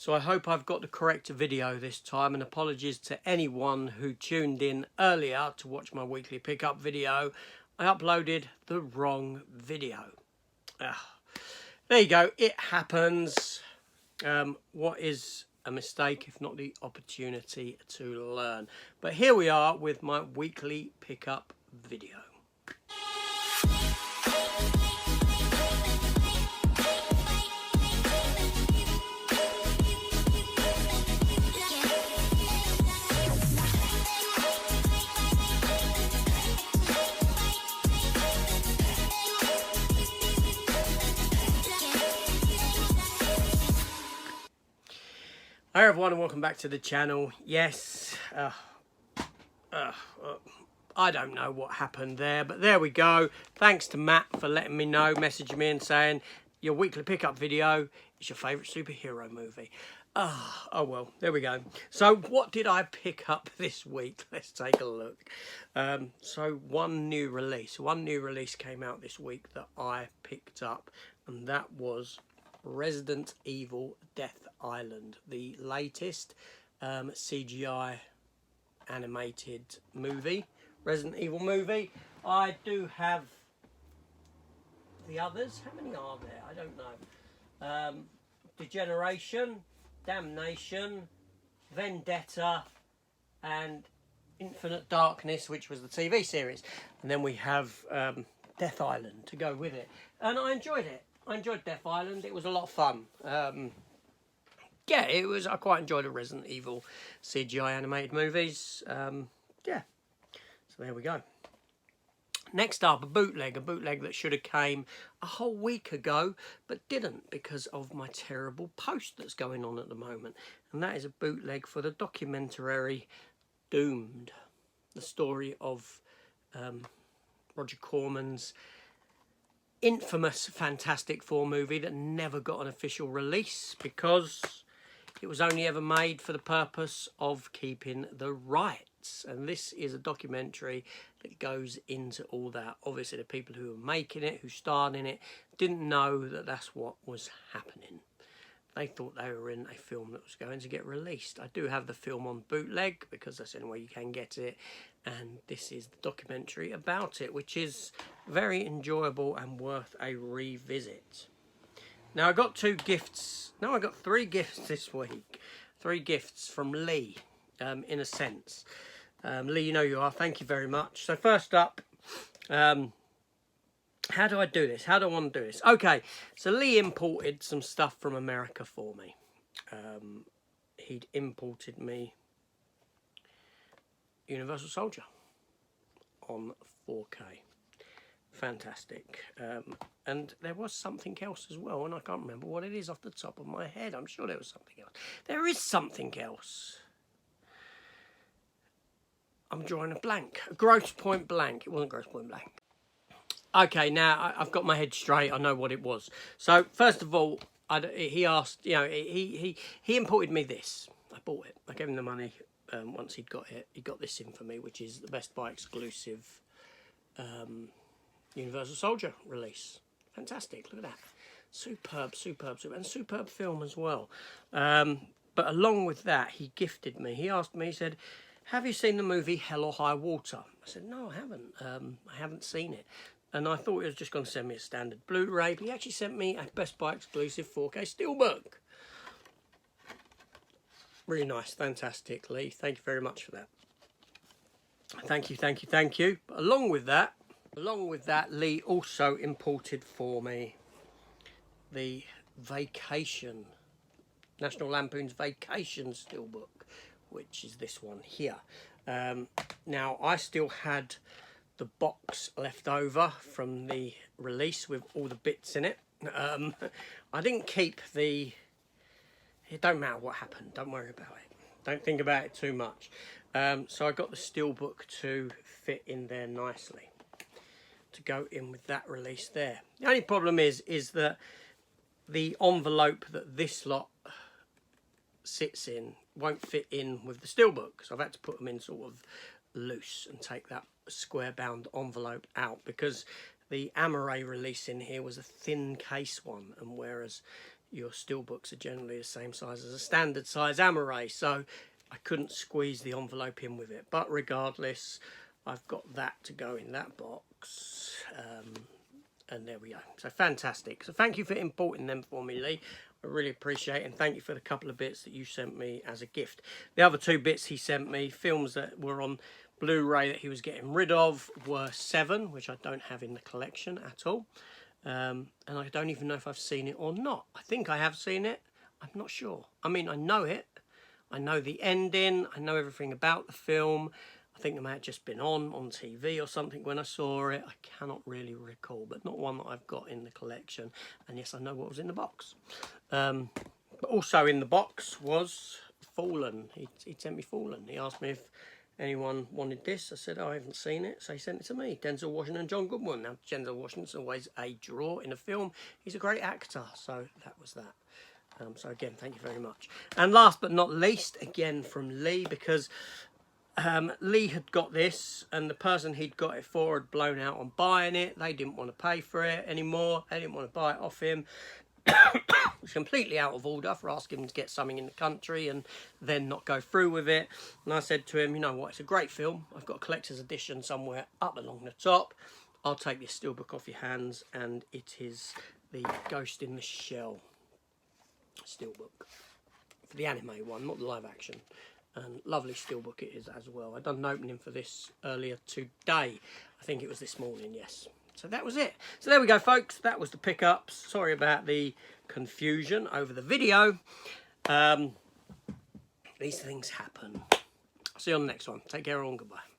So I hope I've got the correct video this time, and apologies to anyone who tuned in earlier to watch my weekly pickup video. I uploaded the wrong video. There you go, it happens. What is a mistake if not the opportunity to learn? But here we are with my weekly pickup video. Hi everyone and welcome back to the channel. Yes, I don't know what happened there, but there we go. Thanks to Matt for letting me know, messaging me and saying your weekly pickup video is your favourite superhero movie. Oh well, there we go. So what did I pick up this week? Let's take a look. So one new release came out this week that I picked up, and that was Resident Evil Death Island, the latest CGI animated movie, Resident Evil movie. I do have the others. How many are there? I don't know. Degeneration, Damnation, Vendetta, and Infinite Darkness, which was the TV series. And then we have Death Island to go with it. And I enjoyed it. I enjoyed Death Island. It was a lot of fun. Yeah, it was. I quite enjoyed the Resident Evil CGI animated movies. Yeah, so there we go. Next up, a bootleg that should have came a whole week ago, but didn't because of my terrible post that's going on at the moment. And that is a bootleg for the documentary Doomed, the story of Roger Corman's infamous Fantastic Four movie that never got an official release because it was only ever made for the purpose of keeping the rights. And this is a documentary that goes into all that. Obviously the people who were making it, who starred in it, didn't know that that's what was happening. They thought they were in a film that was going to get released. I do have the film on bootleg because that's the only way you can get it. And this is the documentary about it, which is very enjoyable and worth a revisit. Now I got two gifts. No, I got three gifts this week. Three gifts from Lee, in a sense. Lee, you know you are. Thank you very much. So first up, how do I do this? How do I want to do this? Okay, so Lee imported some stuff from America for me. He'd imported me Universal Soldier on 4K. Fantastic. And there was something else as well, and I can't remember what it is off the top of my head. I'm sure there was something else. There is something else. I'm drawing a blank. A Gross Point Blank. It wasn't Gross Point Blank. Okay, now I've got my head straight. I know what it was. So first of all, he asked. You know, he imported me this. I bought it. I gave him the money. Once he'd got it, he got this in for me, which is the Best Buy exclusive Universal Soldier release. Fantastic. Look at that. Superb, superb, superb, and superb film as well. But along with that, he gifted me. He asked me. He said, "Have you seen the movie Hell or High Water?" I said, "No, I haven't. I haven't seen it." And I thought he was just going to send me a standard Blu-ray, but he actually sent me a Best Buy exclusive 4K Steelbook. Really nice, fantastic, Lee. Thank you very much for that. Thank you, thank you, thank you. But along with that, Lee also imported for me the Vacation, National Lampoon's Vacation Steelbook, which is this one here. Now, I still had the box left over from the release with all the bits in it. I didn't keep the... It don't matter what happened. Don't worry about it. Don't think about it too much. So I got the Steelbook to fit in there nicely, to go in with that release there. The only problem is that the envelope that this lot sits in won't fit in with the Steelbook. So I've had to put them in sort of loose and take that square bound envelope out, because the Amaray release in here was a thin case one, and whereas your Steelbooks are generally the same size as a standard size Amaray, so I couldn't squeeze the envelope in with it. But regardless, I've got that to go in that box. And there we go. So fantastic. So thank you for importing them for me, Lee. I really appreciate it, and thank you for the couple of bits that you sent me as a gift. The other 2 bits he sent me, films that were on Blu-ray that he was getting rid of, were 7, which I don't have in the collection at all. And I don't even know if I've seen it or not. I think I have seen it. I'm not sure. I mean, I know it. I know the ending. I know everything about the film. I think it may have just been on TV or something when I saw it. I cannot really recall, but not one that I've got in the collection. And yes, I know what was in the box. But also in the box was Fallen. He sent me Fallen. He asked me if anyone wanted this. I said, oh, I haven't seen it, so he sent it to me. Denzel Washington and John Goodman. Now, Denzel Washington's always a draw in a film. He's a great actor, so that was that. So again, thank you very much. And last but not least, again from Lee, because Lee had got this, and the person he'd got it for had blown out on buying it. They didn't want to pay for it anymore. They didn't want to buy it off him. It was completely out of order for asking him to get something in the country and then not go through with it. And I said to him, you know what, it's a great film. I've got a collector's edition somewhere up along the top. I'll take this Steelbook off your hands, and it is the Ghost in the Shell Steelbook. For the anime one, not the live action. And lovely Steelbook it is as well. I done an opening for this earlier today. I think it was this morning, yes. So that was it. So there we go, folks. That was the pickups. Sorry about the confusion over the video. These things happen. See you on the next one. Take care all and goodbye.